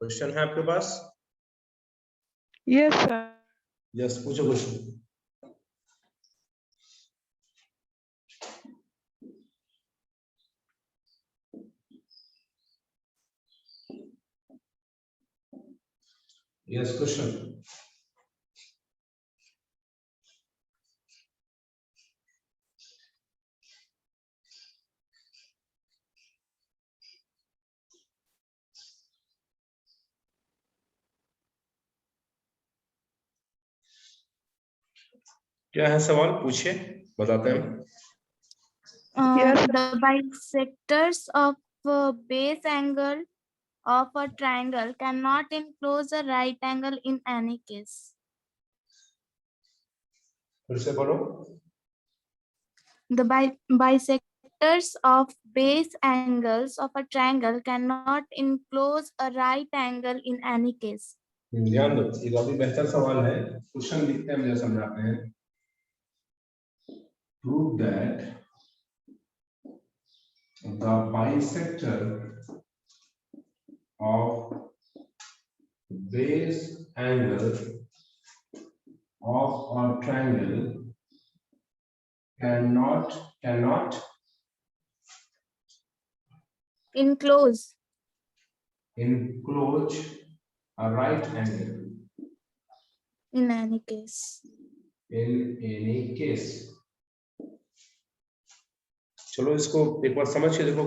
Question है आपके पास? Yes sir. यस, पूछो क्वेश्चन। Yes, question. क्या है सवाल, पूछिए, बताते हैं। Yes, The bisectors of base angle of a triangle cannot enclose a right angle in any case. फिर से बोलो। The bisectors of base angles of a triangle cannot enclose a right angle in any case. ध्यान दो, ये काफी बेहतर सवाल है। क्वेश्चन लिखते हैं, मुझे समझाते हैं। Prove that the bisector of base angle of a triangle cannot Enclose enclose a right angle in any case. in any case। चलो इसको एक बार समझ के देखो,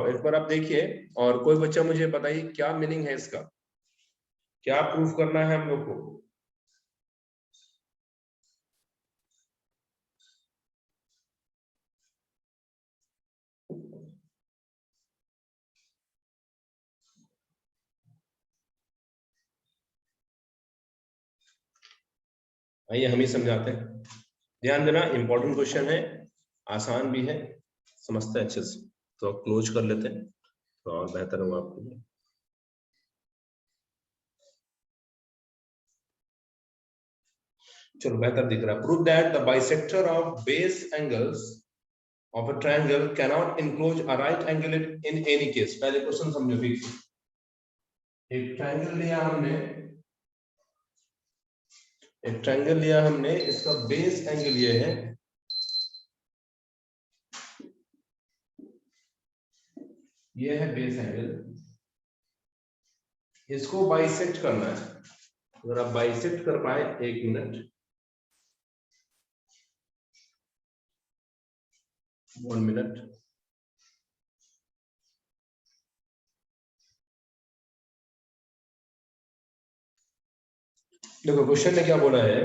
एक बार आप देखिए और कोई बच्चा मुझे बताइए क्या मीनिंग है इसका, क्या प्रूफ करना है हम लोग को। आइए हम ही समझाते हैं। ध्यान देना, इंपॉर्टेंट क्वेश्चन है, आसान भी है, समझते हैं अच्छे से। तो क्लोज कर लेते हैं तो और बेहतर होगा आपके लिए। चलो बेहतर दिख रहा है। Prove that the bisector of base angles of a triangle cannot enclose a right angle in any case. पहले क्वेश्चन समझो ठीक से। एक ट्रायंगल लिया हमने, इसका बेस एंगल ये है, ये है बेस एंगल। इसको बाइसेक्ट करना है। अगर आप बाइसेक्ट कर पाए, 1 मिनट, 1 मिनट। देखो क्वेश्चन ने क्या बोला है,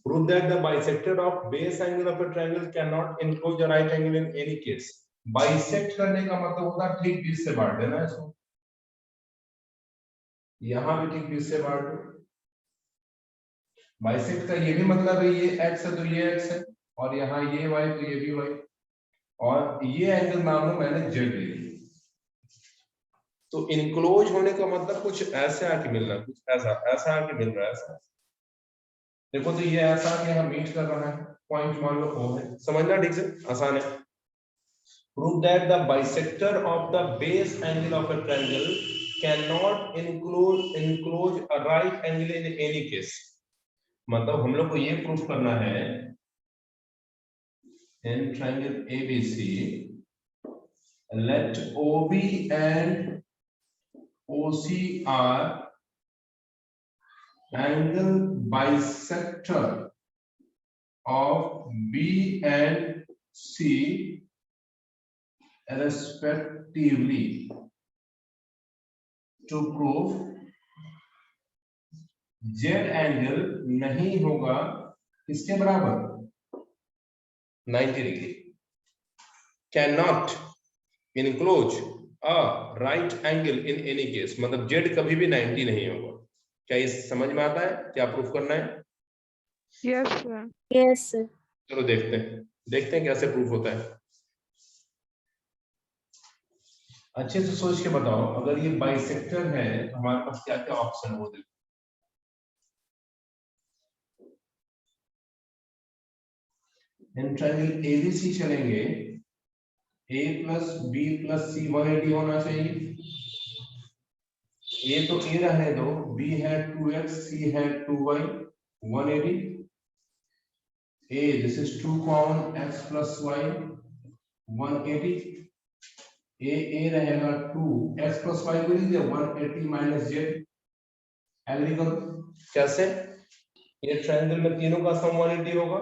prove that the bisector of base angle of a triangle can not enclose the right angle in any case. Bisect करने का मतलब होता है ठीक 20 से बांट देना इसको। यहां भी ठीक 20 से बांट दो। बाइसेक्ट का ये भी मतलब है, ये x है तो ये x है, और यहाँ ये y तो ये भी y, और ये एंगल मान लो मैंने z ले लिया। तो इनक्लोज होने का मतलब कुछ ऐसे आके मिल रहा है, कुछ ऐसा आके मिल रहा है, ऐसा। देखो तो ये ऐसा कि हम मीट कर रहा है, पॉइंट मान लो O है। समझना ठीक से, आसान है। Prove that the bisector of the base angle of a triangle can not enclose a right angle in any case. मतलब हम लोग को ये प्रूफ करना है, in triangle ABC let OB and OC are angle bisector of B and C respectively to prove Z angle नहीं होगा किसके बराबर, 90 degree. Can not enclose a right angle in any case, मतलब Z कभी भी 90 नहीं होगा। क्या ये समझ में आता है, क्या प्रूफ करना है? yes sir. Yes, sir. चलो देखते हैं कैसे प्रूफ होता है। अच्छे से सोच के बताओ, अगर ये बाइसेक्टर है तो हमारे पास क्या क्या ऑप्शन है वो देखो। इन ट्रायंगल ABC चलेंगे, A + B + C 180 होना चाहिए। ए तो ए रहने दो, बी है 2x, सी है 2y, 180. A, this is 2 common, x plus y 180. A रहेगा 2, x plus y को लीजिए 180 minus z. एग्री करो कैसे? ये ट्रायंगल में तीनों का सम 180 होगा.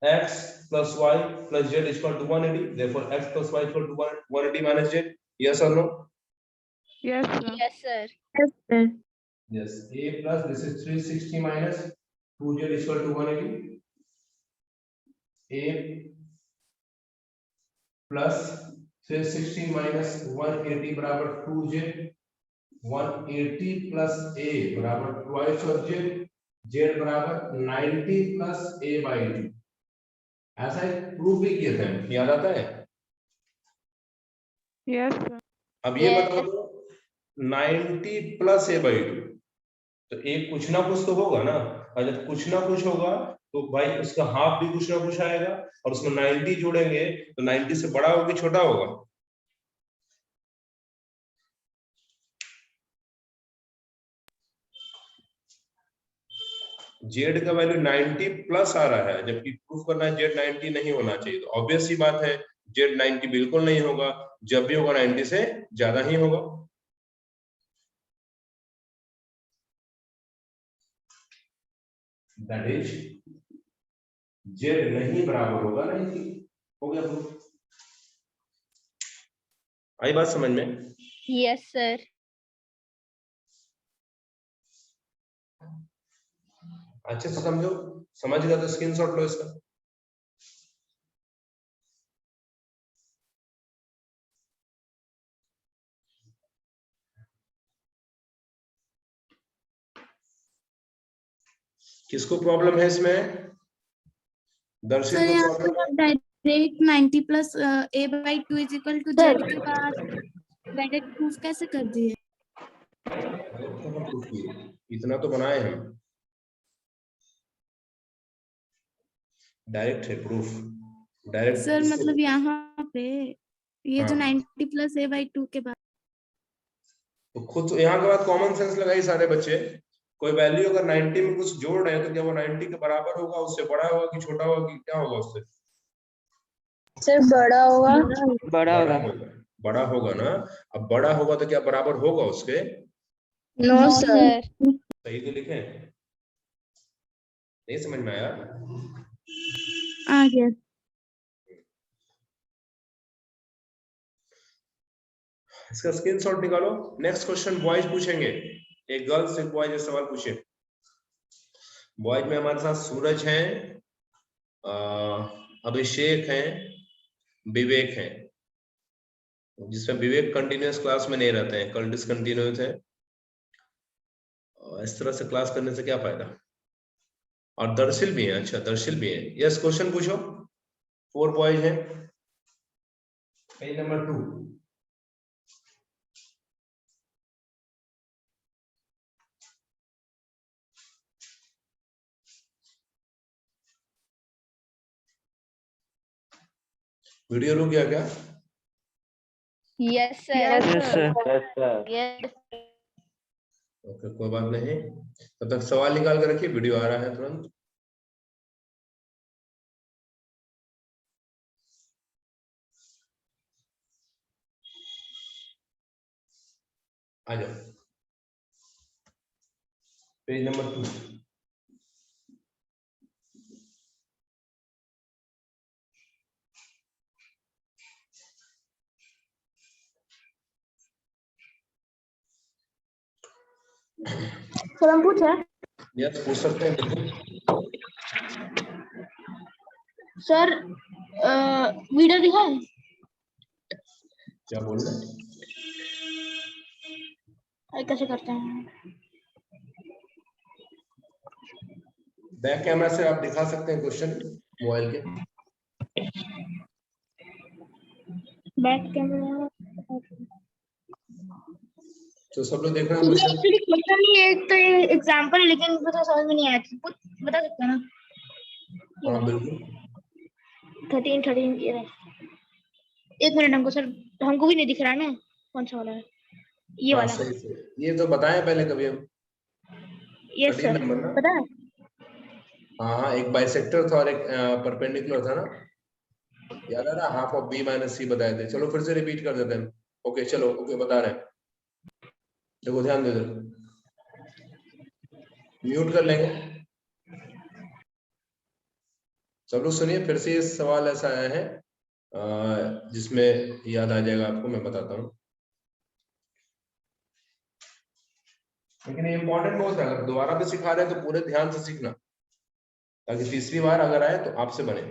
x plus y plus z is equal to 180. Therefore x plus y is equal to 180 minus z. Yes or no? Yes, sir. Yes, sir. Yes, sir. Yes. A plus this is 360 minus 2z is equal to 180. A plus 360 minus 180 बराबर 2z. 180 plus a बराबर twice of z. z बराबर 90 plus a by 2. ऐसा proof भी किए थे, याद आता है? Yes, sir. अब ये Yes. बताओ तो 90 plus a by 2, तो एक कुछ ना कुछ तो होगा ना. और जब कुछ ना कुछ होगा तो भाई उसका हाफ भी कुछ ना कुछ आएगा, और उसमें 90 जोड़ेंगे तो 90 से बड़ा होगा कि छोटा होगा? जेड का वैल्यू 90 प्लस आ रहा है, जबकि प्रूफ करना है जेड 90 नहीं होना चाहिए. तो ऑब्वियस सी बात है जेड 90 बिल्कुल नहीं होगा, जब भी होगा 90 से ज्यादा ही होगा. दैट इज जेड नहीं बराबर होगा 90. हो गया प्रूफ. आई बात समझ में? Yes, sir. अच्छे से समझो. समझ गया तो स्क्रीनशॉट लो इसका. किसको प्रॉब्लम है इसमें? दर्शित सर को यहाँ प्रॉब्लम है? Direct 90 plus a by 2 is equal to z के बाद डायरेक्ट प्रूफ कैसे कर दिए? इतना तो बनाए हम. डायरेक्ट है प्रूफ. डायरेक्ट सर मतलब यहाँ पे ये जो 90 plus a by 2 के बाद तो खुद यहाँ के बाद कॉमन सेंस लगाई सारे बच्चे. कोई वैल्यू अगर 90 में कुछ जोड़ रहे हैं तो क्या वो 90 के बराबर होगा, उससे बड़ा होगा कि छोटा होगा कि क्या होगा उससे? सर बड़ा होगा. बड़ा होगा. बड़ा होगा ना. अब बड़ा होगा तो क्या बराबर होगा उसके? No, sir. सही तो लिखे. नहीं समझ में आया? आ गया. इसका स्क्रीनशॉट निकालो. नेक्स्ट क्वेश्चन बॉयज पूछेंगे. एक गर्ल्स एक बॉयज सवाल पूछे. बॉयज में हमारे साथ सूरज हैं, अभिषेक हैं, विवेक हैं. जिसमें विवेक कंटिन्यूअस क्लास में नहीं रहते हैं, कल डिसकंटिन्यूअस है. इस तरह से क्लास करने से क्या फायदा? और दर्शिल भी है. अच्छा दर्शिल भी है. यस क्वेश्चन पूछो. 4 बॉयज हैं. Page number 2. वीडियो रुक गया क्या? Yes, sir. Yes, sir. Yes. Okay कोई बात नहीं. तब तक सवाल निकाल कर रखिए, वीडियो आ रहा है तुरंत. आ जाओ. Page number 2. सर हम पूछे? यस पूछ सकते हैं. सर वीडियो दिखाएं? क्या बोल रहे हैं? कैसे करते हैं? बैक कैमरा से आप दिखा सकते हैं क्वेश्चन मोबाइल के. बैक कैमरा तो सब लोग देख रहे हैं क्वेश्चन. एक्चुअली क्वेश्चन ही एक तो एग्जांपल है, लेकिन मुझे समझ में नहीं आया. बता सकते हैं ना? हाँ बिल्कुल. 13 ये रहा. एक मिनट, हमको सर हमको भी नहीं दिख रहा है ना कौन सा वाला है. ये हाँ, वाला। सही से ये तो बताएं पहले कभी हम। यस 13 सर, नंबर ना। पता है। हाँ हाँ, एक बाइसेक्टर था और एक परपेंडिकुलर था ना, याद आ रहा, हाफ ऑफ बी माइनस सी बताए थे। चलो फिर से रिपीट कर देते हैं। ओके चलो, ओके बता रहे हैं, देखो ध्यान दे दो, म्यूट कर लेंगे सब लोग। सुनिए फिर से, ये सवाल ऐसा आया है जिसमें याद आ जाएगा आपको, मैं बताता हूँ। लेकिन ये इंपॉर्टेंट बहुत है, अगर दोबारा भी सिखा रहे हैं तो पूरे ध्यान से सीखना, ताकि तीसरी बार अगर आए तो आपसे बने।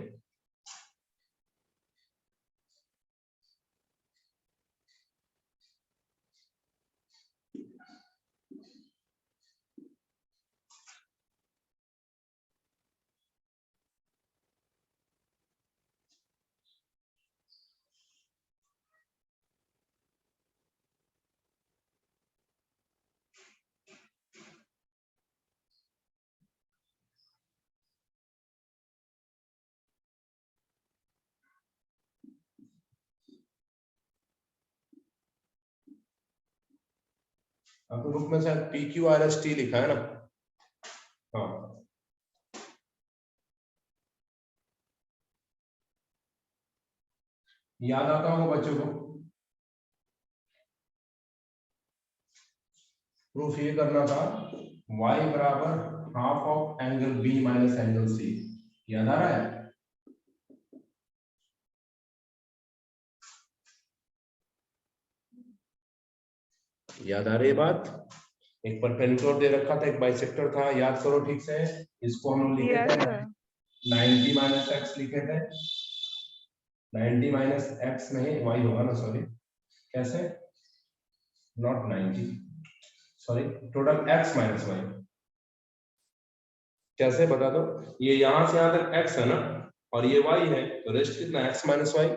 आपको बुक में शायद PQRST लिखा है ना। हाँ, याद आता होगा बच्चों को। प्रूफ ये करना था, y बराबर half of angle B minus angle C। याद आ रहा है? याद आ रही है बात? एक परपेंडिकुलर दे रखा था, एक बाइसेक्टर था, याद करो ठीक से। इसको हम लिखे Yes, थे sir. 90 माइनस एक्स लिखे थे। 90 माइनस एक्स नहीं, y होगा ना, सॉरी। कैसे? Not 90, sorry, total x minus y। कैसे बता दो? ये यहां से यहां तक x है ना, और ये y है, तो रेस्ट कितना, x माइनस y।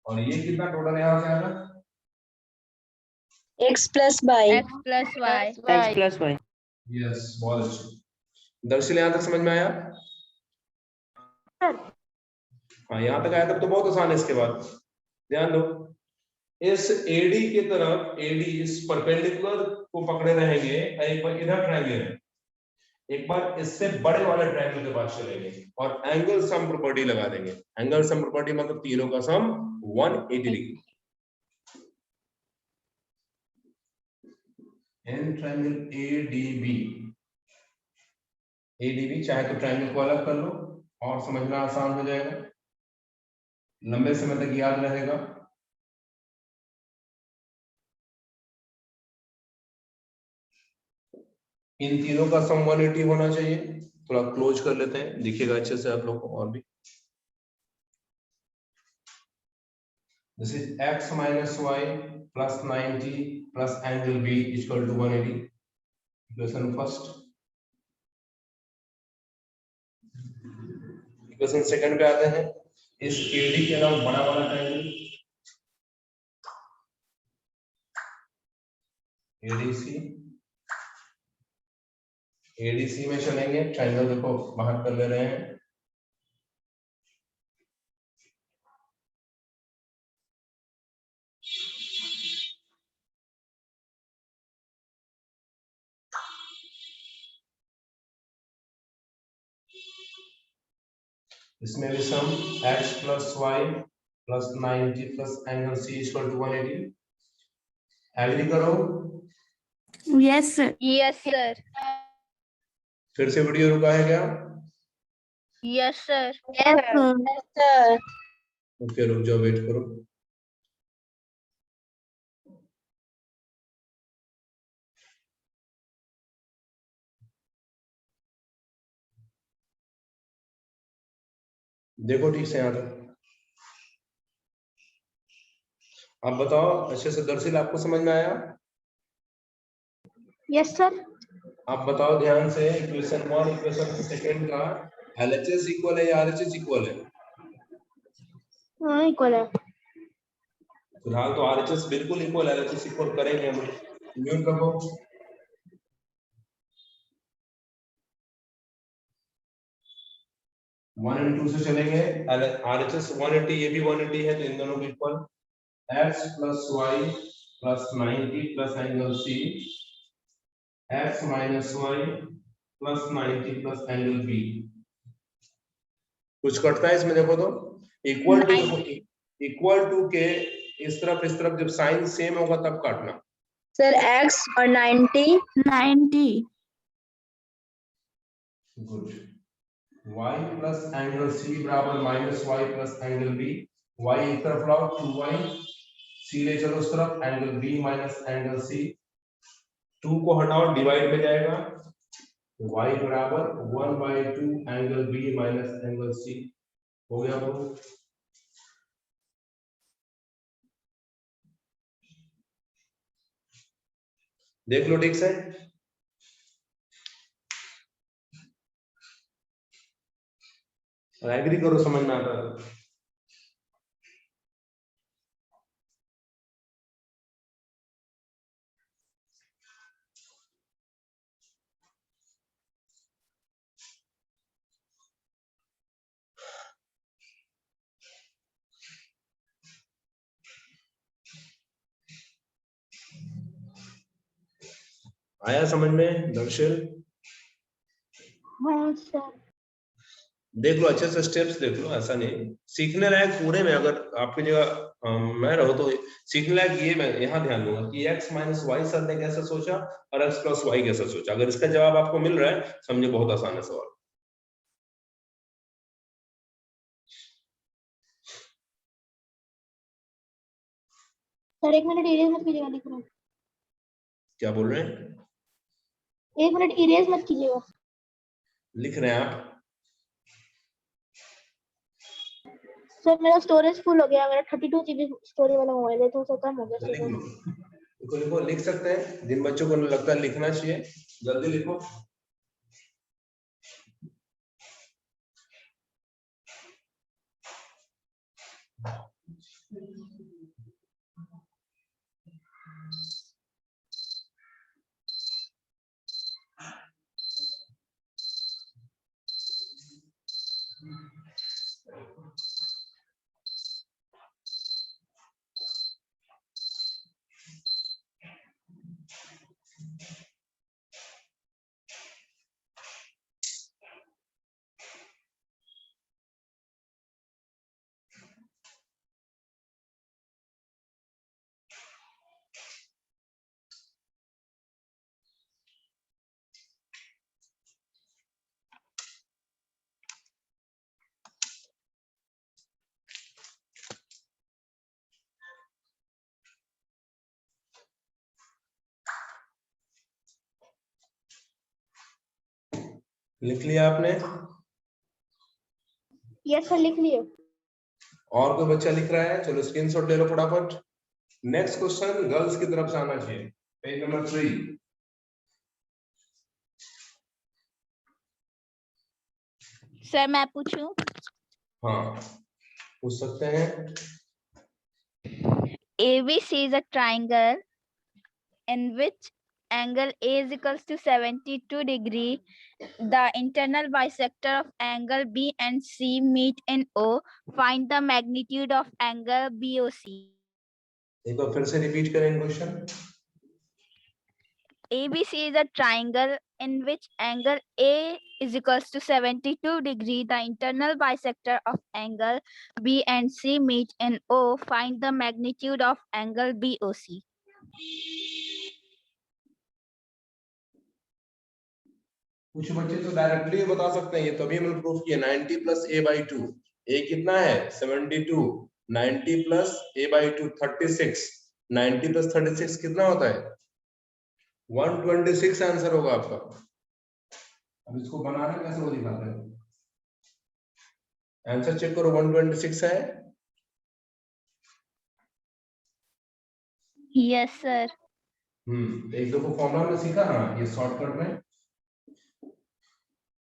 और ये कितना टोटल यहां से यहां तक? x plus y. x plus y. x plus y. Yes, बहुत अच्छे। दर्शन यहां तक समझ में आया? हाँ, यहां तक आया तब तो बहुत आसान है। इसके बाद ध्यान दो, इस AD की तरफ, AD इस परपेंडिकुलर को पकड़े रहेंगे, एक बार इधर ट्रायंगल है, एक बार इससे बड़े वाले ट्रायंगल के पास चलेंगे और एंगल सम प्रॉपर्टी लगा देंगे। एंगल सम प्रॉपर्टी मतलब तीनों का सम 180 डिग्री। इन ट्रायंगल ADB चाहे तो ट्रायंगल को अलग कर लो और समझना आसान हो जाएगा, लंबे समय तक याद रहेगा। इन तीनों का सम 180 होना चाहिए। थोड़ा क्लोज कर लेते हैं, दिखेगा अच्छे से आप लोग को और भी। This is x minus y plus 90 plus angle B equal to 180। Equation first. Equation second पे आते हैं। इस AD के अलावा बड़ा वाला ट्रायंगल ADC में चलेंगे। ट्रायंगल देखो बाहर कर ले रहे हैं। इसमें भी सम x plus y plus 90 plus angle C equal to 180। Agree करो? Yes, sir. Yes sir. फिर से वीडियो रुका है क्या? Yes sir. Yes, sir. Sir. Okay, रुक जाओ, वेट करो। देखो ठीक से यहाँ तक। आप बताओ अच्छे से, दरअसल आपको समझ में आया? Yes sir. आप बताओ ध्यान से, इक्वेशन 1 इक्वेशन सेकंड का LHS इक्वल है या RHS इक्वल है? हाँ इक्वल है। फिलहाल तो RHS बिल्कुल इक्वल, LHS इक्वल करेंगे हम। म्यूट कर दो। 1 और 2 से चलेंगे। RHS 180, ये भी 180 है, तो इन दोनों को equal. x plus y plus 90 plus angle c x minus y plus 90 plus angle b. कुछ कटता है इसमें देखो तो इक्वल टू के इस तरफ जब साइन सेम होगा तब काटना। सर x और 90 90 good. y plus angle c बराबर minus y plus angle b। y एक तरफ लाओ 2y, c ले चलो उस तरफ, angle b minus angle c। 2 को हटाओ डिवाइड में जाएगा, y बराबर 1/2 angle b minus angle c। हो गया वो। देख लो ठीक से, एग्री करो समझ में आता है। आया समझ में दर्शन? हाँ सर। देख लो अच्छे से स्टेप्स देख लो, ऐसा नहीं सीखने लायक पूरे में। अगर आपकी जगह मैं रहो तो सीखने लायक ये मैं यहाँ ध्यान दूंगा कि x माइनस वाई सर ने कैसे सोचा और x प्लस वाई कैसे सोचा। अगर इसका जवाब आपको मिल रहा है समझे बहुत आसान है सवाल। सर 1 मिनट इरेज मत कीजिएगा, लिख रहा हूँ। क्या बोल रहे हैं? 1 मिनट इरेज मत कीजिएगा। लिख रहे हैं आप? सर मेरा स्टोरेज फुल हो गया, मेरा 32 GB स्टोरेज वाला मोबाइल है तो कम हो गया। लिख लो, लिखो लिखो, लिख सकते हैं। जिन बच्चों को लगता है लिखना चाहिए जल्दी लिखो। लिख लिया आपने? यस सर लिख लिए। और कोई बच्चा लिख रहा है? चलो स्क्रीनशॉट ले लो फटाफट। नेक्स्ट क्वेश्चन गर्ल्स की तरफ से आना चाहिए, पेज नंबर 3। सर मैं पूछूं? हाँ पूछ सकते हैं। ABC is a triangle in which angle A is equals to 72 degree. The internal bisector of angle B and C meet in O. Find the magnitude of angle BOC. एक बार फिर से repeat करें question. ABC is a triangle in which angle A is equals to 72 degree. The internal bisector of angle B and C meet in O. Find the magnitude of angle BOC. कुछ बच्चे तो directly बता सकते हैं, ये तो अभी हमने प्रूफ किया। 90 प्लस a/2, a कितना है 72, 90 प्लस a/2 36, 90 प्लस 36 कितना होता है 126 आंसर होगा आपका। अब इसको बनाना कैसे वो दिखाते हैं, आंसर चेक करो 126 है। Yes sir. एक दो फॉर्मूला में सीखा ना, ये शॉर्टकट में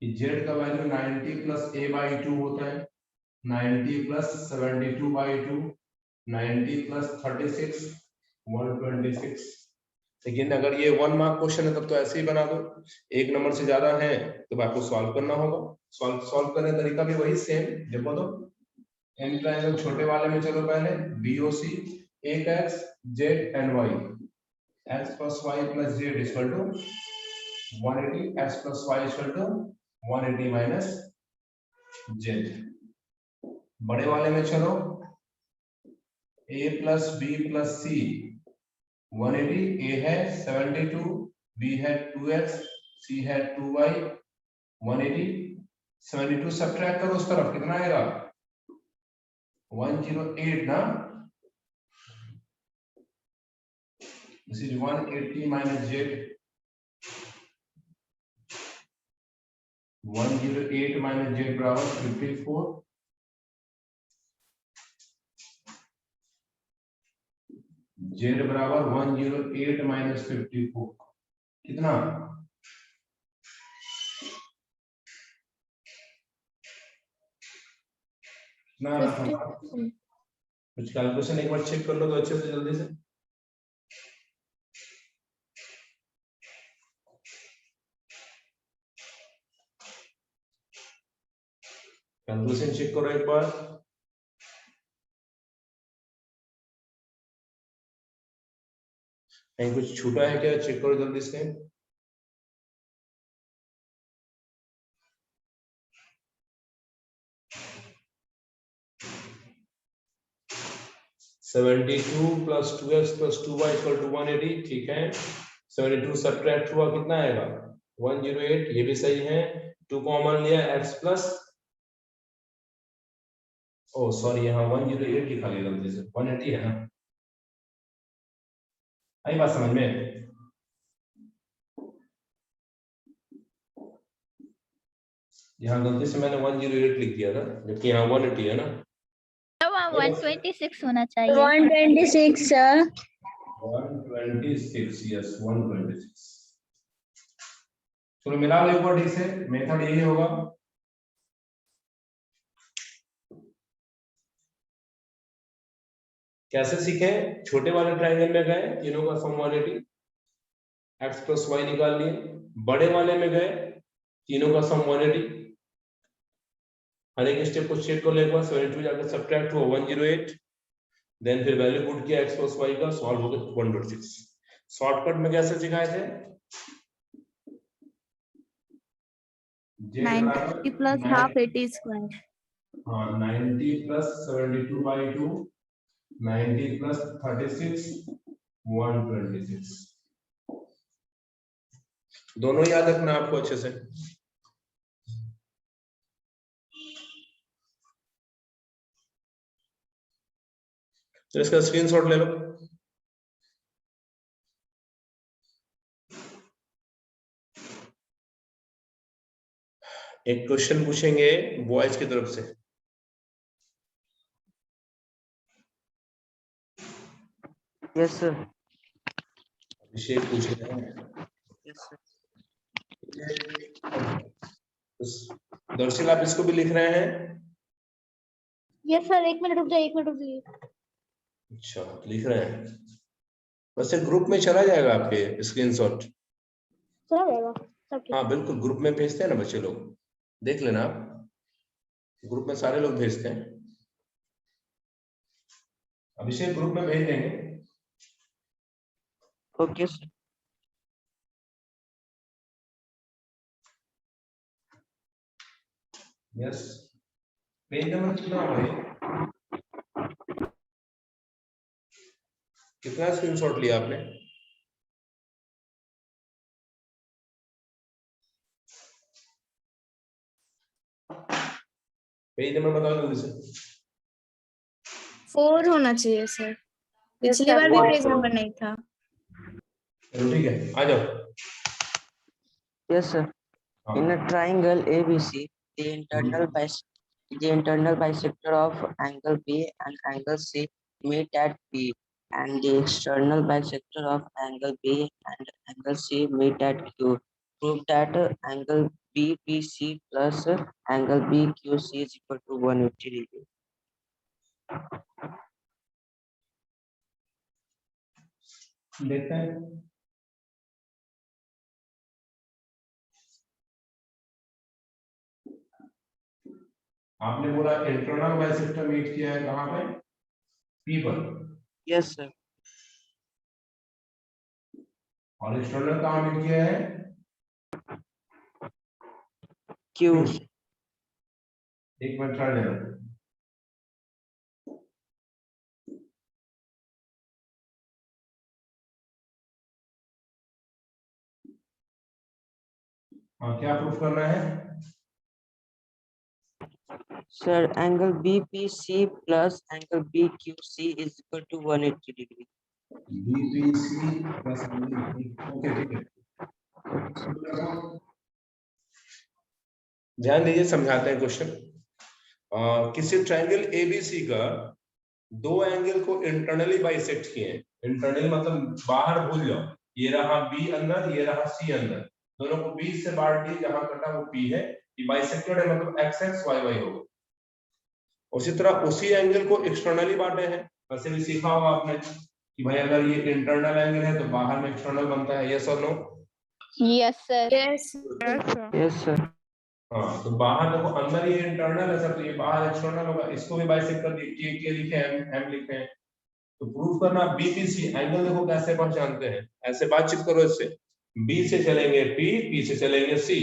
जेड का वैल्यू 90 प्लस a/2 होता है, 90 प्लस 72/2, 90 प्लस 36, 126। लेकिन अगर ये 1 मार्क क्वेश्चन है तब तो ऐसे ही बना दो। 1 नंबर से ज्यादा है तो आपको सॉल्व करना होगा। सॉल्व करने का तरीका भी वही सेम। देखो तो एन ट्रायंगल छोटे वाले में चलो पहले BOC, एक x z and y, x plus y plus z is equal to 180, x plus y is equal to 180 minus z। बड़े वाले में चलो, a plus b plus c 180, a है 72, b है 2x, c है 2y 180, 72 सब्ट्रैक्ट करो उस तरफ, कितना आएगा 108 ना। This is 180 minus z, 108 minus z बराबर 54, z बराबर 108 minus 54 कितना, कितना आना था? 50। कुछ कैलकुलेशन एक बार चेक कर लो तो अच्छे से जल्दी से। कैलकुलेशन चेक करो एक बार। कहीं कुछ छूटा है क्या, चेक करो जल्दी से। Seventy two plus 2x plus 2y equal to 180, ठीक है। 72 सब्ट्रैक्ट हुआ कितना आएगा 108, ये भी सही है। 2 कॉमन लिया x प्लस, ओ सॉरी यहाँ 108 लिखा गया गलती से, 180 है ना, आई बात समझ में। यहाँ गलती से मैंने 108 लिख दिया था, जबकि यहाँ 180 है ना। अब 126 होना चाहिए। 126 सर। 126, यस 126। चलो मिला लो एक बार ठीक से, मेथड यही होगा। कैसे सीखे, छोटे वाले ट्रायंगल में गए, तीनों का सम 180, x प्लस वाई निकाल लिए। बड़े वाले में गए, तीनों का सम 180, हर एक स्टेप को चेक कर लो एक बार। 72 जाकर सब्ट्रैक्ट हुआ 108, देन फिर वैल्यू पुट किया x प्लस वाई का, सॉल्व हो गया 126। शॉर्टकट में कैसे सिखाए थे, 90 plus half 80 square. हाँ 90 प्लस 72 by 2, 90 प्लस 36, 126। दोनों याद रखना आपको अच्छे से। तो इसका स्क्रीनशॉट ले लो। एक क्वेश्चन पूछेंगे बॉयज की तरफ से। Yes sir. अभिषेक पूछ रहे हैं। Yes sir. दर्शन आप इसको भी लिख रहे हैं? यस सर, 1 मिनट रुक जाइए, 1 मिनट रुक जाइए। अच्छा लिख रहे हैं, वैसे ग्रुप में चला जाएगा आपके स्क्रीनशॉट। चला जाएगा सब ठीक। हाँ बिल्कुल, ग्रुप में भेजते हैं ना बच्चे लोग, देख लेना आप, ग्रुप में सारे लोग भेजते हैं। अभिषेक ग्रुप में भेज देंगे। Okay sir. Yes, page number कितना है, कितना स्क्रीनशॉट लिया आपने? पेज नंबर बताओ जल्दी से। 4 होना चाहिए सर, पिछली बार भी पेज नंबर नहीं था। चलो ठीक है, आ जाओ। Yes sir. हाँ। In a triangle ABC, the internal bisector of angle B and angle C meet at P, and the external bisector of angle B and angle C meet at Q. Prove that angle BPC plus angle BQC is equal to 180 degree. देखते हैं। आपने बोला internal bisector meet किया है कहाँ पे, P पर। Yes, sir. और एक्सटर्नल कहाँ मीट किया है? Q. एक मिनट ठहर जाना। हाँ, क्या प्रूफ करना है? Sir, angle BPC plus angle BQC is equal to 180 degree. BPC plus okay, ठीक है। ध्यान दीजिए, समझाते हैं क्वेश्चन। किसी ट्रायंगल एबीसी का दो एंगल को इंटरनली बाइसेक्ट किए हैं। इंटरनली मतलब बाहर भूल जाओ, ये रहा बी अंदर, ये रहा सी अंदर, दोनों को बी से बांट दिए, जहां कटा वो पी है, ये बाइसेक्टेड है, मतलब एक्स एक्स वाई वाई होगा। उसी तरह उसी एंगल को एक्सटर्नली बांटे हैं। वैसे भी सीखा होगा आपने कि भाई अगर ये इंटरनल एंगल है तो बाहर में एक्सटर्नल बनता है, यस और no? Yes, sir. Yes. Yes, sir. हाँ, तो बाहर देखो, अंदर ये इंटरनल है सर, तो ये बाहर एक्सटर्नल होगा, इसको भी बाइसेक्ट कर दिए, के लिखे हैं, एम लिखे हैं। तो प्रूफ करना बीपीसी एंगल देखो कैसे पहचानते हैं, ऐसे बातचीत करो इससे। बी से चलेंगे पी, पी से चलेंगे सी,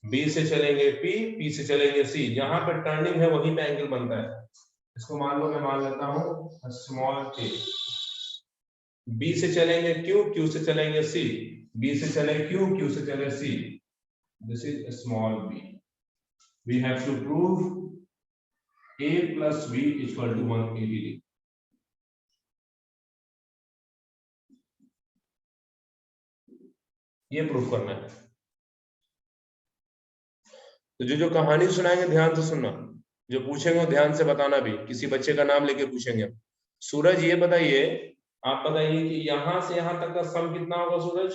बी से चलेंगे पी, पी से चलेंगे सी, जहां पे टर्निंग है वहीं पे एंगल बनता है। इसको मान लो, मैं मान लेता हूं स्मॉल के। बी से चलेंगे क्यू, क्यू से चलेंगे सी, बी से चले क्यू, क्यू से चले C, this is small B. We have to prove a plus b equal to 180 degree। ये प्रूफ करना है। तो जो जो कहानी सुनाएंगे ध्यान से सुनना, जो पूछेंगे वो ध्यान से बताना भी, किसी बच्चे का नाम लेके पूछेंगे। सूरज ये बताइए, आप बताइए कि यहां से यहां तक का सम कितना होगा सूरज?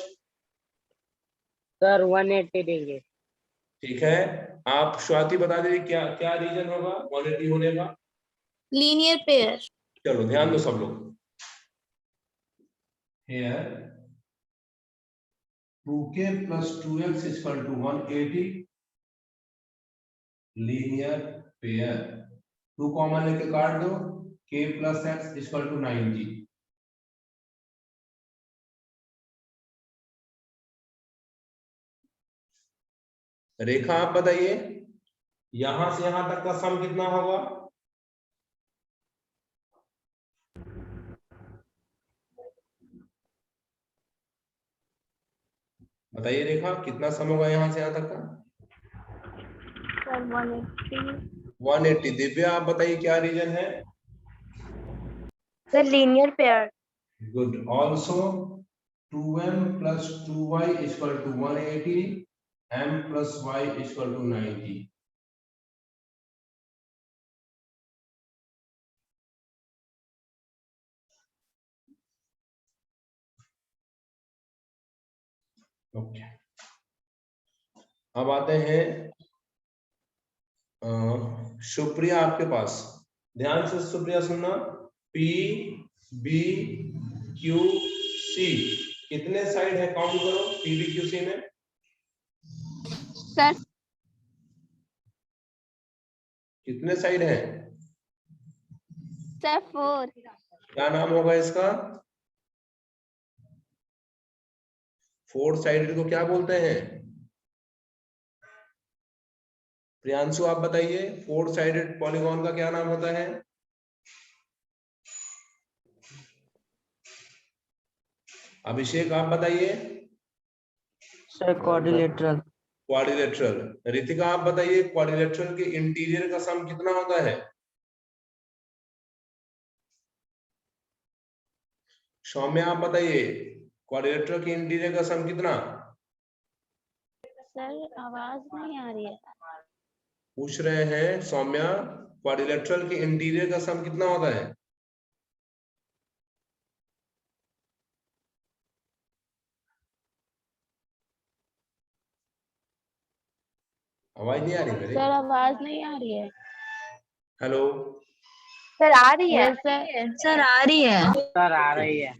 Sir 180 degree. ठीक है, आप स्वाति बता दीजिए क्या क्या रीजन होगा 180 होने का? Linear pair. चलो ध्यान दो सब लोग। Here 2k plus 2x is equal to 180 linear pair. 2 common लेके काट दो, k plus x is equal to 90। रेखा आप बताइए, यहां से यहां तक का सम कितना होगा? बताइए रेखा, कितना सम होगा यहां से यहां तक का? सर 180। 180। दिव्या आप बताइए क्या रीजन है? Sir linear pair. Good. Also 2m plus 2y is equal to 180, m plus y is equal to 90। Okay, अब आते हैं सुप्रिया आपके पास। ध्यान से सुप्रिया सुनना, P B Q C कितने साइड है काउंट करो P B Q C में। Sir, कितने साइड है? sir, 4. क्या नाम होगा इसका? 4 साइडेड को क्या बोलते हैं? प्रियांशु आप बताइए, 4 साइडेड पॉलीगॉन का क्या नाम होता है? अभिषेक आप बताइए। Sir, quadrilateral. क्वाड्रिलेटरल। रितिका आप बताइए, क्वाड्रिलेटरल के इंटीरियर का सम कितना होता है? सौम्या आप बताइए, क्वाड्रिलेटरल के इंटीरियर का सम कितना? सर आवाज नहीं आ रही है। पूछ रहे हैं सौम्या, क्वाड्रिलेटरल के इंटीरियर का सम कितना होता है? आवाज नहीं आ रही मेरी? सर आवाज नहीं आ रही है। हेलो, सर आ रही है। सर आ रही है। सर आ रही है।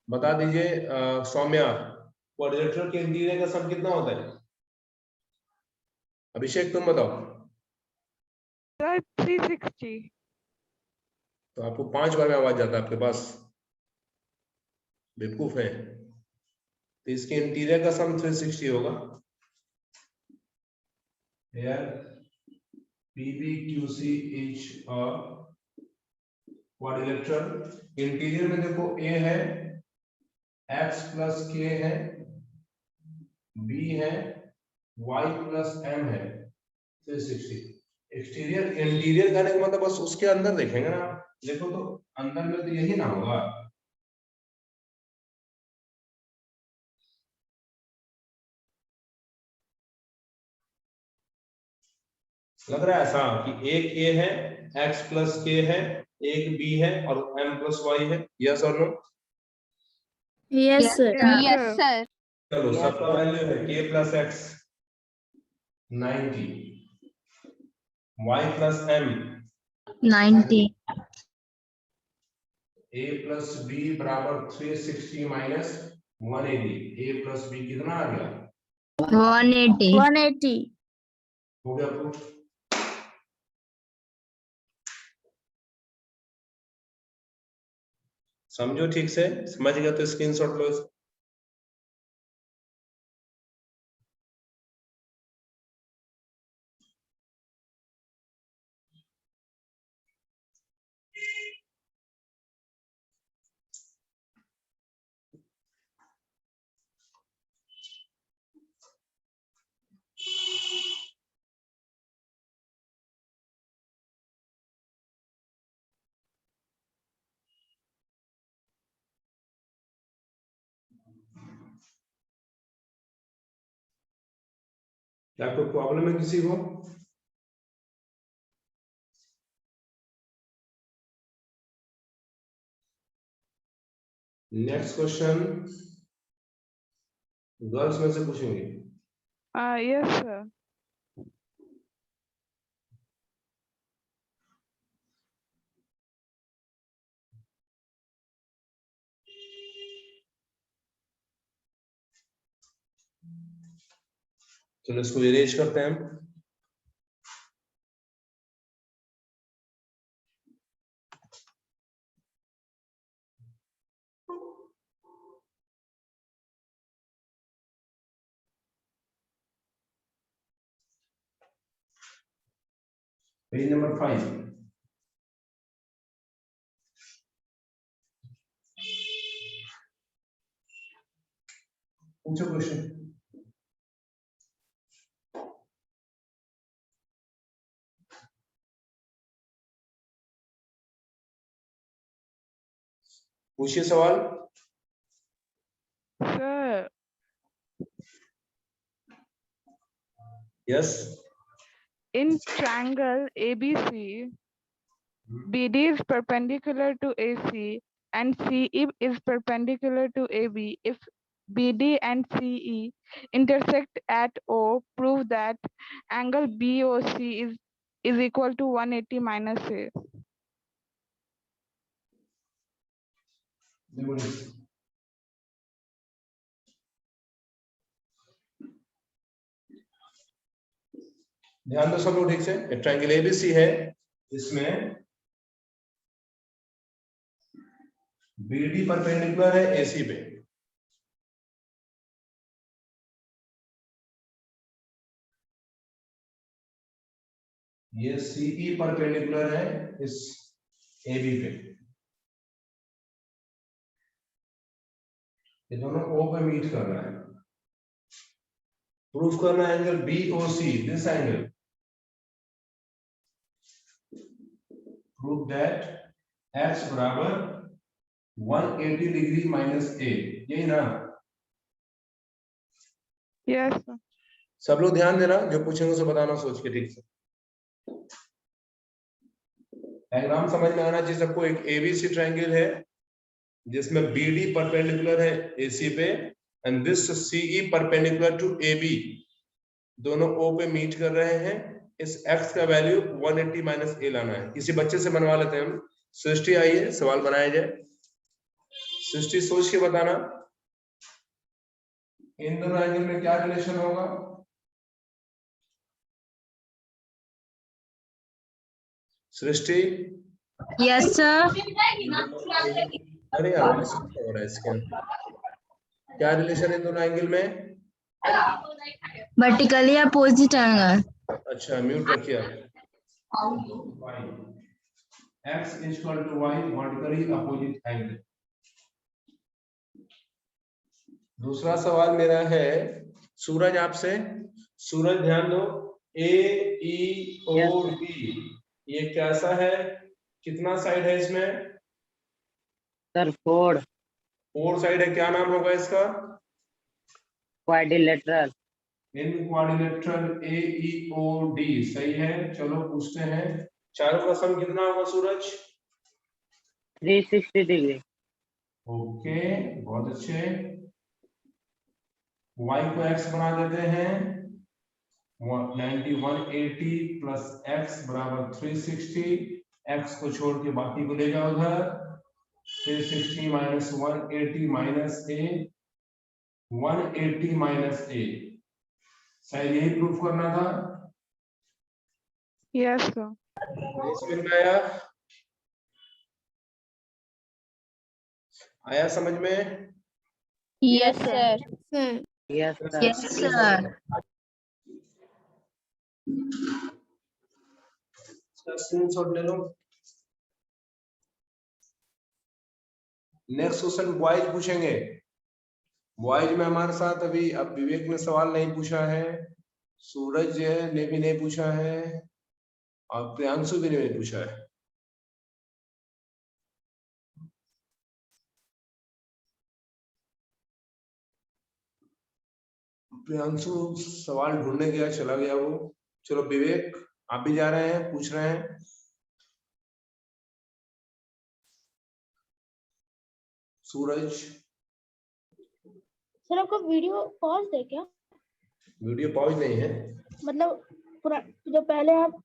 बता दीजिए सौम्या, क्वाड्रिलेटरल के इंटीरियर का सम कितना होता है? अभिषेक तुम बताओ। सर 360। तो आपको 5 बार में आवाज जाता है आपके पास? बेवकूफ है। तो इसके इंटीरियर का सम 360 होगा। Here PBQCH quadrilateral। इंटीरियर में देखो A है, X प्लस K है, B है, Y प्लस M है, 360। एक्सटीरियर इंटीरियर करने का मतलब बस उसके अंदर देखेंगे ना। देखो तो अंदर में तो यही ना होगा। लग रहा है ऐसा कि एक A है, X प्लस K है, एक B है और M प्लस Y है। यस और no? Yes, sir. Yes, sir. चलो Yes, सबका sir. वैल्यू है K plus X 90, Y plus M 90. A plus B बराबर 360 माइनस 180। A प्लस B कितना आ गया? 180. 180. हो गया प्रूफ। समझो ठीक से, समझ गया तो स्क्रीनशॉट लो इसका। क्या कोई प्रॉब्लम है किसी को? नेक्स्ट क्वेश्चन गर्ल्स में से पूछेंगे। Yes, sir. चलो इसको इरेज करते हैं हम। Page number 5। पूछो क्वेश्चन। पूछिए सवाल। Sir, yes. in triangle ABC, BD is perpendicular to AC and CE is perpendicular to AB. If BD and CE intersect at O, prove that angle BOC is equal to 180 minus A. ध्यान दो सब लोग ठीक से। Triangle ABC है, इसमें BD perpendicular है AC पे। ये सीई परपेंडिकुलर है इस एबी पे। ये दोनों ओ पे मीट कर रहा है। प्रूफ करना है angle BOC, this angle. Proof that x बराबर 180 डिग्री माइनस ए, यही ना? Yes, sir. सब लोग ध्यान देना, जो पूछेंगे उसे बताना सोच के ठीक से। डायग्राम समझ में आना चाहिए सबको। एक एबीसी ट्रायंगल है जिसमें बीडी परपेंडिकुलर है एसी पे and this CE perpendicular to AB. दोनों ओ पे मीट कर रहे हैं। इस एक्स का वैल्यू 180 माइनस ए लाना है। किसी बच्चे से बनवा लेते हैं हम। सृष्टि आइए, सवाल बनाया जाए। सृष्टि सोच के बताना इन दोनों एंगल में क्या रिलेशन होगा। सृष्टि। Yes, sir. अरे यार मिस्टेक हो रहा है इसके अंदर। क्या रिलेशन है दोनों एंगल में? Vertically opposite angle. अच्छा म्यूट रखिए आप। x is equal to y vertically opposite angle। दूसरा सवाल मेरा है सूरज आपसे। सूरज ध्यान दो, ए ई ओ डी ये कैसा है? कितना साइड है इसमें? सर 4 फोर साइड है, क्या नाम होगा इसका? क्वाड्रिलेटरल। इन quadrilateral A E O D सही है। चलो पूछते हैं, चारों का सम कितना होगा सूरज? 360 डिग्री। ओके बहुत अच्छे। y को x बना देते हैं, 180 प्लस x बराबर 360। x को छोड़ के बाकी को ले जाओ उधर। 360 minus 180 minus a, 180 minus a। शायद यही प्रूफ करना था। Yes, sir. इसमें आया, आया समझ में? Yes, sir. Yes sir. Yes sir. Screenshot ले लो। नेक्स्ट क्वेश्चन बॉयज पूछेंगे। बॉयज में हमारे साथ अभी अब विवेक ने सवाल नहीं पूछा है, सूरज ने भी नहीं पूछा है और प्रियांशु भी नहीं पूछा है। प्रियांशु सवाल ढूंढने गया, चला गया वो। चलो विवेक आप भी जा रहे हैं, पूछ रहे हैं। सूरज सर आपका वीडियो पॉज है क्या? वीडियो पॉज नहीं है। मतलब जो पहले आप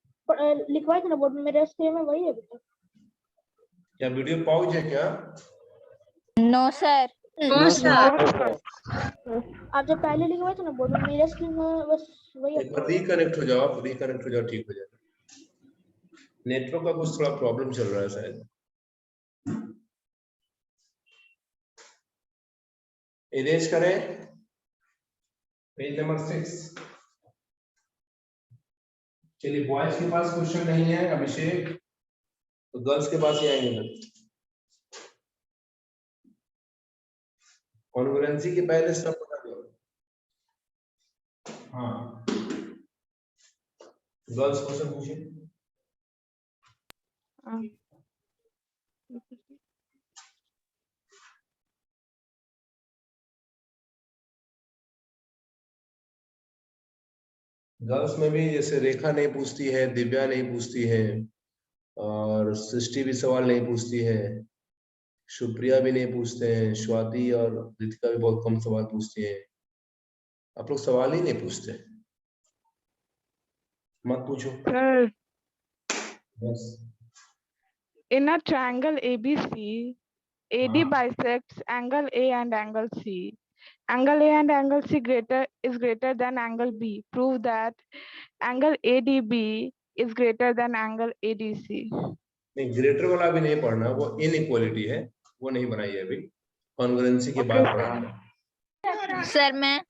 लिखवाए थे ना बोर्ड में, मेरे स्क्रीन में वही है अभी तक। क्या वीडियो पॉज है क्या? No, sir. No sir. आप जो पहले लिखवाए थे ना बोर्ड में, मेरे स्क्रीन में बस वही एक बार रिकनेक्ट हो जाओ, आप रिकनेक्ट हो जाओ, ठीक हो जाएगा। नेटवर्क का कुछ थोड़ा प्रॉब्लम चल रहा है शायद। इरेज करें पेज नंबर 6। चलिए बॉयज के पास क्वेश्चन नहीं है अभिषेक, तो गर्ल्स के पास ही आएंगे। कॉन्ग्रुएंसी के पहले स्टेप बता दो। हाँ गर्ल्स क्वेश्चन पूछिए। गर्ल्स में भी जैसे रेखा नहीं पूछती है, दिव्या नहीं पूछती है, और सृष्टि भी सवाल नहीं पूछती है, सुप्रिया भी नहीं पूछते हैं, स्वाति और रितिका भी बहुत कम सवाल पूछती है। आप लोग सवाल ही नहीं पूछते, मत पूछो। Sir, बस in a triangle ABC, AD हाँ। bisects angle A and angle C. Angle A and angle C is greater than angle B. Prove that angle ADB is greater than angle ADC. नहीं, greater वाला भी नहीं पढ़ना, वो inequality है, वो नहीं बनाई है अभी, कॉन्ग्रुएंसी के बाद पढ़ना। Sir, मैं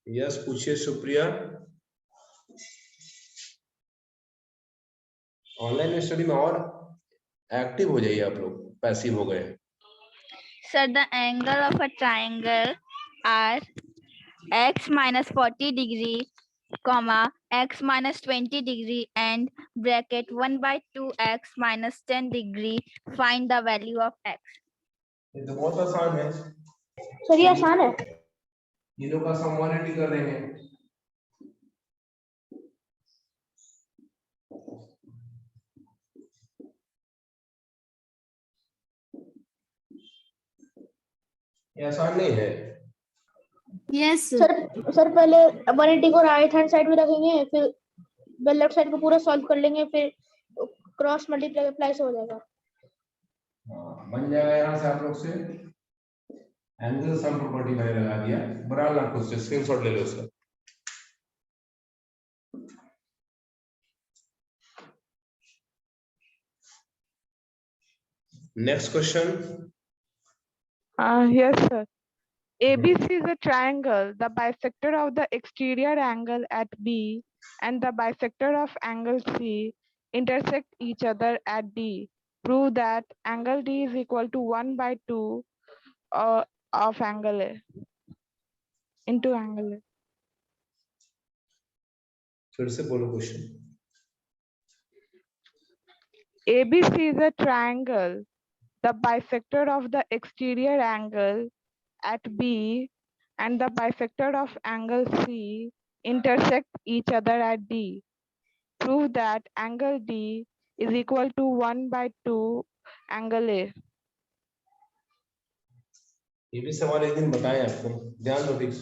यस पूछिए सुप्रिया। ऑनलाइन स्टडी में और एक्टिव हो जाइए, आप लोग पैसिव हो गए। Sir, the angle of a triangle are x minus 40 degree, comma x minus 20 degree and bracket 1/2x minus 10 degree. Find the value of x. ये तो बहुत आसान है। सर ये आसान है। ये लोग का सम 180 कर देंगे। ये आसान नहीं है। यस सर पहले 180 को राइट हैंड साइड में रखेंगे, फिर लेफ्ट साइड को पूरा सॉल्व कर लेंगे, फिर क्रॉस मल्टीप्लाई से हो जाएगा। बन जाएगा। यहाँ से आप लोग से एंगल सम प्रॉपर्टी मैंने लगा दिया, बना ला खुद से, स्क्रीनशॉट ले लो उसका। Next question. Yes, sir. ABC is a triangle. The bisector of the exterior angle at B and the bisector of angle C intersect each other at D. Prove that angle D is equal to 1/2 of angle A into angle A. फिर से बोलो question. ABC is a triangle. The bisector of the exterior angle at B and the bisector of angle C intersect each other at D. Prove that angle D is equal to 1/2 angle A. ये भी सवाल एक दिन बताएं आपको, ध्यान दो। Page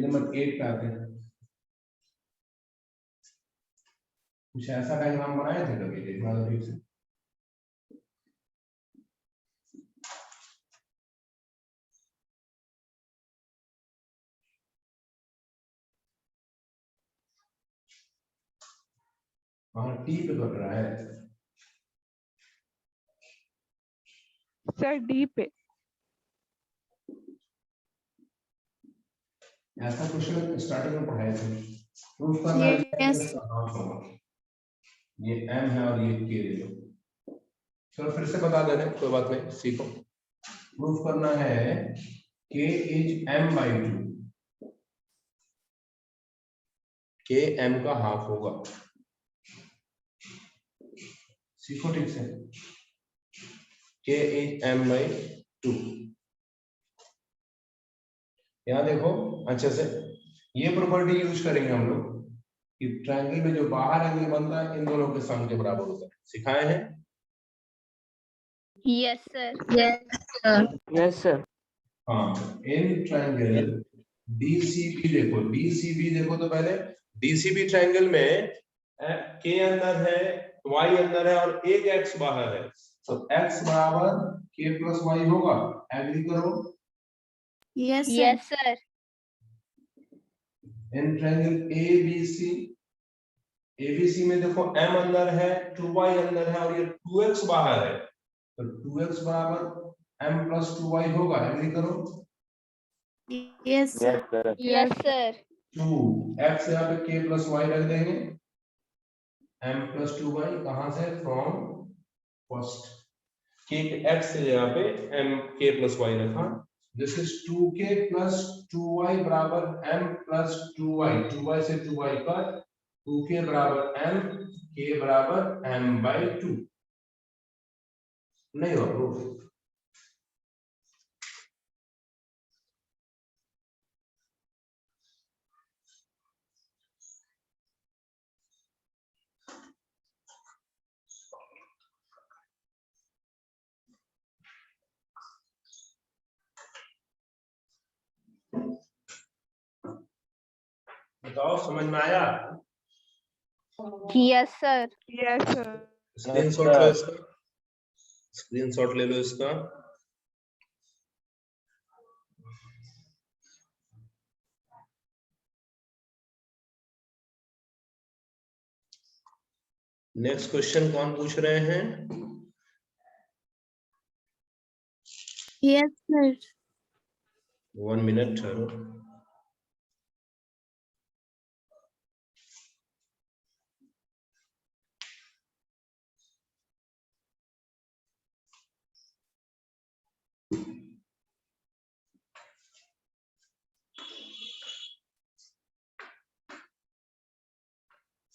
number 8 पे आते हैं। कुछ ऐसा डायग्राम बनाए थे कभी? देखना तो ठीक से। वहां टी पे कट रहा है सर डी पे। ऐसा क्वेश्चन स्टार्टिंग में पढ़ाए थे। प्रूफ करना है Yes. ये m है और ये k है। चलो फिर से बता दे रहे, कोई बात नहीं, सीखो। प्रूफ करना है k is m/2, k m का हाफ होगा। सीखो ठीक से। k is m/2। यहाँ देखो अच्छे से, ये प्रॉपर्टी यूज करेंगे हम लोग कि ट्रायंगल में जो बाहर एंगल बनता है इन दोनों के सम के बराबर होता है। सिखाए हैं? Yes, sir. Yes, sir. हाँ, इन ट्रायंगल DCB देखो, DCB देखो तो पहले DCB ट्रायंगल में k अंदर है, y अंदर है और एक x बाहर है, तो x बराबर k प्लस y होगा। एग्री करो? Yes, sir. Yes, sir. In triangle ABC में देखो m अंदर है, 2y अंदर है और ये 2x बाहर है, तो 2x बराबर m प्लस 2y होगा। एग्री करो? Yes, sir. Yes, sir. 2x यहाँ पे k प्लस y रख देंगे, m प्लस 2y कहाँ से? फ्रॉम फर्स्ट k x से यहाँ पे m k प्लस y रखा। This is 2k plus 2y बराबर m प्लस 2y, 2y से 2y पर 2k बराबर m, k बराबर m/2। नहीं हो प्रूफ। बताओ, समझ में आया? Yes, sir. Yes, sir. Screenshot लो इसका, स्क्रीनशॉट ले लो इसका। नेक्स्ट क्वेश्चन कौन पूछ रहे हैं? Yes, sir. 1 मिनट ठहरो।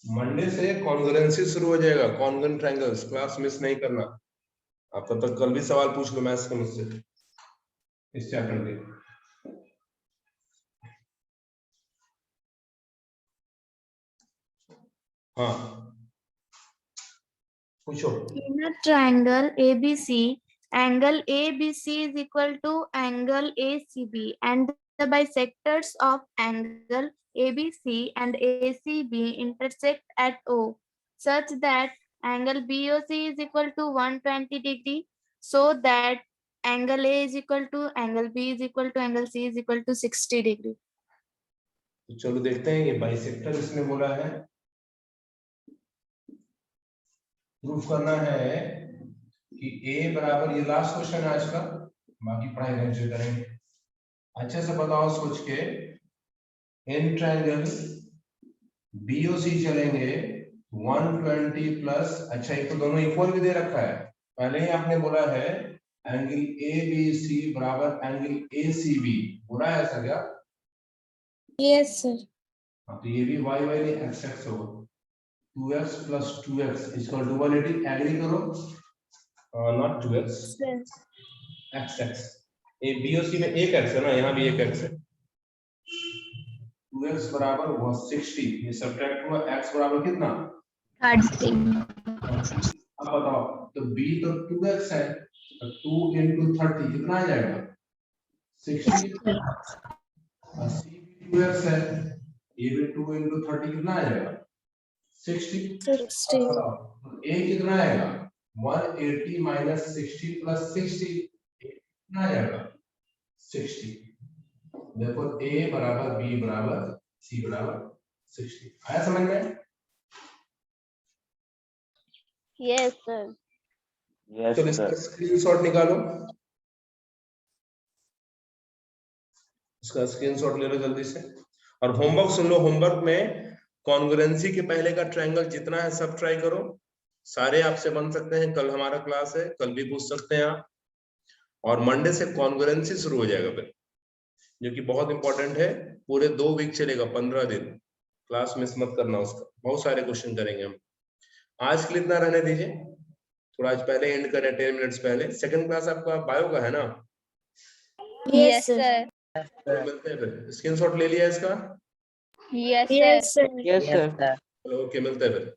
मंडे से कॉन्ग्रुएंसी शुरू हो जाएगा, कॉन्ग्रुएंट ट्रायंगल्स। क्लास मिस नहीं करना। आप तब तक कल भी सवाल पूछ लो मैथ्स के मुझसे इस चैप्टर के। हाँ पूछो। In a triangle ABC, angle ABC is equal to angle ACB, and the bisectors of angle ABC and ACB intersect at O, such that angle BOC is equal to 120 degree, so that angle A is equal to angle B is equal to angle C is equal to 60 degree. तो चलो देखते हैं, ये bisector इसने बोला है। Proof करना है कि ए बराबर, ये लास्ट क्वेश्चन है आज का, बाकी पढ़ाई नेक्स्ट डे करेंगे। अच्छे से बताओ सोच के, इन ट्रायंगल BOC चलेंगे 120 प्लस, अच्छा एक तो दोनों इक्वल भी दे रखा है, पहले ही आपने बोला है एंगल ABC बराबर एंगल ACB, बोला है ऐसा क्या? Yes sir. हाँ, तो ये भी y नहीं x x होगा, 2x plus 2x equal to 180, agree करो, नॉट 2x, x x, ये BOC में एक x है ना, यहाँ भी एक x है, 2x बराबर हुआ 60, ये सब्ट्रैक्ट हुआ, x बराबर कितना? 30। अब बताओ, तो b तो 2x है, तो 2 into 30 कितना आ जाएगा? 60, और c भी 2x है, ये भी 2 into 30 कितना आ जाएगा? 60। अब बताओ, तो a कितना आएगा? 180 minus 60 plus 60, कितना आ जाएगा? 60। देखो a बराबर b बराबर c बराबर 60, आया समझ में? Yes, sir. तो इसका स्क्रीनशॉट निकालो, इसका स्क्रीनशॉट ले लो जल्दी से, और होमवर्क सुन लो। होमवर्क में कॉन्ग्रुएंसी के पहले का ट्रायंगल जितना है सब ट्राई करो, सारे आपसे बन सकते हैं। कल हमारा क्लास है, कल भी पूछ सकते हैं आप, और मंडे से कॉन्ग्रुएंसी शुरू हो जाएगा फिर, जो कि बहुत इंपॉर्टेंट है। पूरे 2 वीक चलेगा, 15 दिन, क्लास मिस मत करना उसका, बहुत सारे क्वेश्चन करेंगे हम। आज के लिए इतना रहने दीजिए, थोड़ा आज पहले एंड करें, 10 मिनट्स पहले। सेकंड क्लास आपका बायो का है ना? Yes, sir. तो मिलते हैं फिर। स्क्रीनशॉट ले लिया इसका? Yes, sir. Yes sir. Yes, sir. चलो ओके, मिलते हैं फिर।